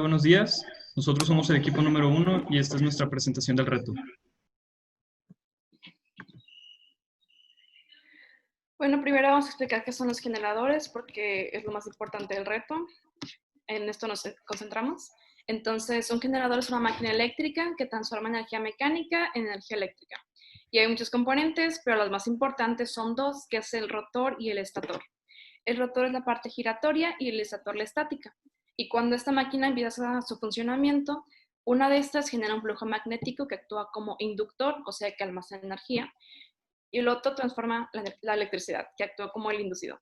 Buenos días, nosotros somos el equipo número 1 y esta es nuestra presentación del reto. Bueno, primero vamos a explicar qué son los generadores porque es lo más importante del reto. En esto nos concentramos. Entonces, un generador es una máquina eléctrica que transforma energía mecánica en energía eléctrica. Y hay muchos componentes, pero los más importantes son dos, que es el rotor y el estator. El rotor es la parte giratoria y el estator la estática. Y cuando esta máquina empieza su funcionamiento, una de estas genera un flujo magnético que actúa como inductor, o sea que almacena energía, y el otro transforma la electricidad, que actúa como el inducido.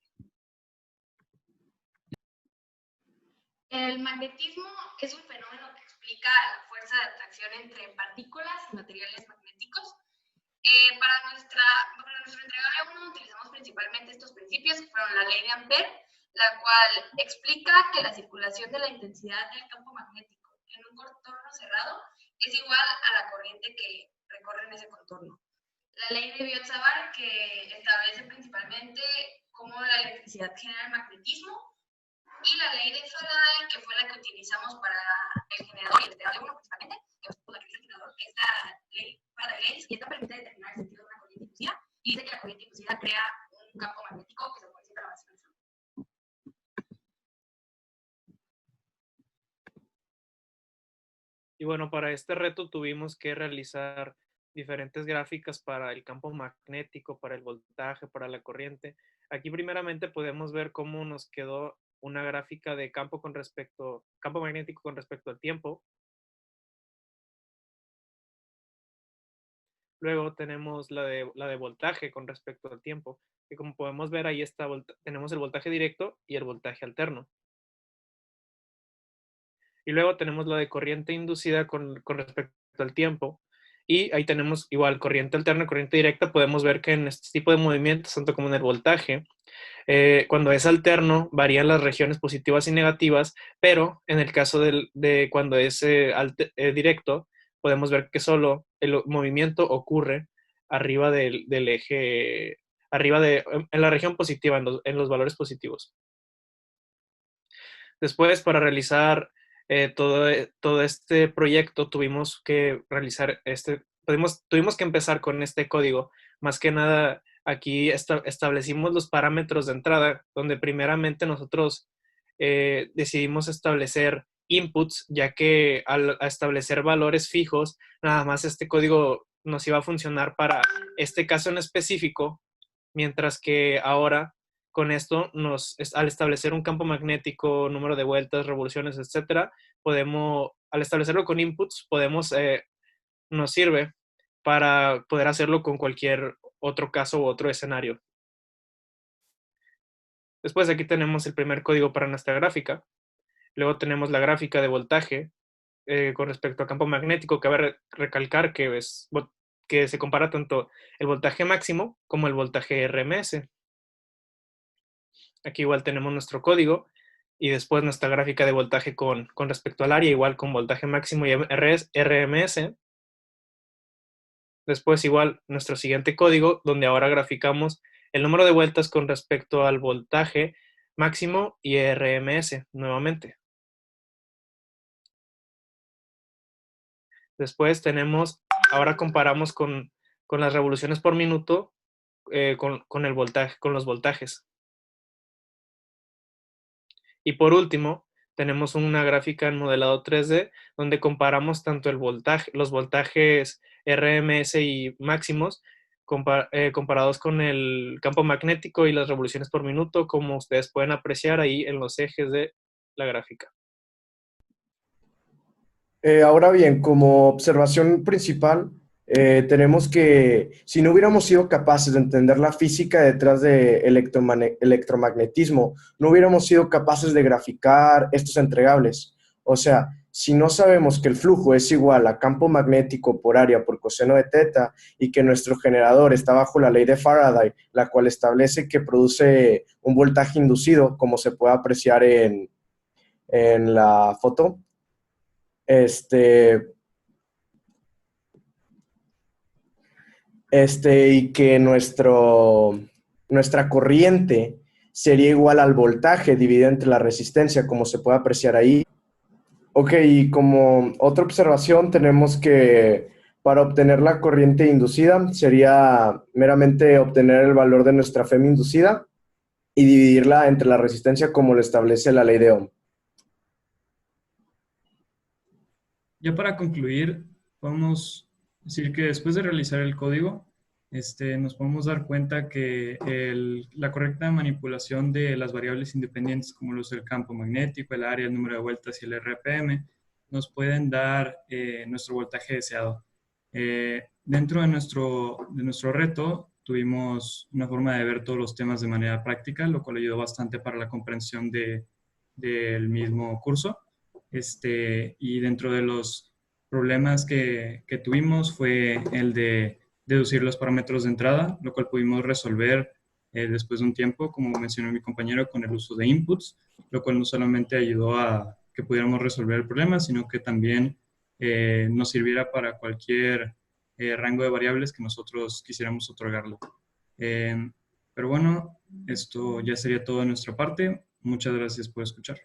El magnetismo es un fenómeno que explica la fuerza de atracción entre partículas y materiales magnéticos. Para nuestro entregable 1 utilizamos principalmente estos principios, que fueron la ley de Ampère, la cual explica que la circulación de la intensidad del campo magnético en un contorno cerrado es igual a la corriente que recorre en ese contorno. La ley de Biot-Savart, que establece principalmente cómo la electricidad genera el magnetismo, y la ley de Faraday, que fue la que utilizamos para el generador y el entregable 1 principalmente, que es la que dice el generador, que es la ley Faraday, y esta permite determinar el sentido de una corriente inducida, y dice que la corriente inducida crea un campo magnético que se puede decir la base del flujo. Y bueno, para este reto tuvimos que realizar diferentes gráficas para el campo magnético, para el voltaje, para la corriente. Aquí primeramente podemos ver cómo nos quedó una gráfica de campo magnético con respecto al tiempo. Luego tenemos la de voltaje con respecto al tiempo. Y como podemos ver, ahí tenemos el voltaje directo y el voltaje alterno. Y luego tenemos la de corriente inducida con respecto al tiempo. Y ahí tenemos igual corriente alterna, corriente directa. Podemos ver que en este tipo de movimientos, tanto como en el voltaje, cuando es alterno, varían las regiones positivas y negativas, pero en el caso de cuando es directo, podemos ver que solo el movimiento ocurre arriba del eje, en la región positiva, en los valores positivos. Después, para realizar todo este proyecto, tuvimos que tuvimos que empezar con este código. Más que nada, aquí establecimos los parámetros de entrada, donde primeramente nosotros decidimos establecer inputs, ya que al establecer valores fijos, nada más este código nos iba a funcionar para este caso en específico, mientras que ahora con esto, al establecer un campo magnético, número de vueltas, revoluciones, etcétera, al establecerlo con inputs, nos sirve para poder hacerlo con cualquier otro caso u otro escenario. Después aquí tenemos el primer código para nuestra gráfica. Luego tenemos la gráfica de voltaje con respecto al campo magnético. Cabe recalcar que se compara tanto el voltaje máximo como el voltaje RMS. Aquí igual tenemos nuestro código y después nuestra gráfica de voltaje con respecto al área, igual con voltaje máximo y RMS. Después igual nuestro siguiente código, donde ahora graficamos el número de vueltas con respecto al voltaje máximo y RMS nuevamente. Después ahora comparamos con las revoluciones por minuto con el voltaje, con los voltajes. Y por último, tenemos una gráfica en modelado 3D donde comparamos tanto los voltajes RMS y máximos comparados con el campo magnético y las revoluciones por minuto, como ustedes pueden apreciar ahí en los ejes de la gráfica. Ahora bien, como observación principal, tenemos que, si no hubiéramos sido capaces de entender la física detrás de electromagnetismo, no hubiéramos sido capaces de graficar estos entregables. O sea, si no sabemos que el flujo es igual a campo magnético por área por coseno de teta y que nuestro generador está bajo la ley de Faraday, la cual establece que produce un voltaje inducido, como se puede apreciar en la foto, y que nuestra corriente sería igual al voltaje dividido entre la resistencia, como se puede apreciar ahí. Ok, y como otra observación tenemos que para obtener la corriente inducida sería meramente obtener el valor de nuestra FEM inducida y dividirla entre la resistencia como lo establece la ley de Ohm. Ya para concluir, podemos decir que después de realizar el código, nos podemos dar cuenta que la correcta manipulación de las variables independientes como los del campo magnético, el área, el número de vueltas y el RPM nos pueden dar nuestro voltaje deseado. Dentro de nuestro reto tuvimos una forma de ver todos los temas de manera práctica, lo cual ayudó bastante para la comprensión del mismo curso. Y dentro de los problemas que tuvimos fue el de deducir los parámetros de entrada, lo cual pudimos resolver después de un tiempo, como mencionó mi compañero, con el uso de inputs, lo cual no solamente ayudó a que pudiéramos resolver el problema, sino que también nos sirviera para cualquier rango de variables que nosotros quisiéramos otorgarle. Pero bueno, esto ya sería todo de nuestra parte. Muchas gracias por escuchar.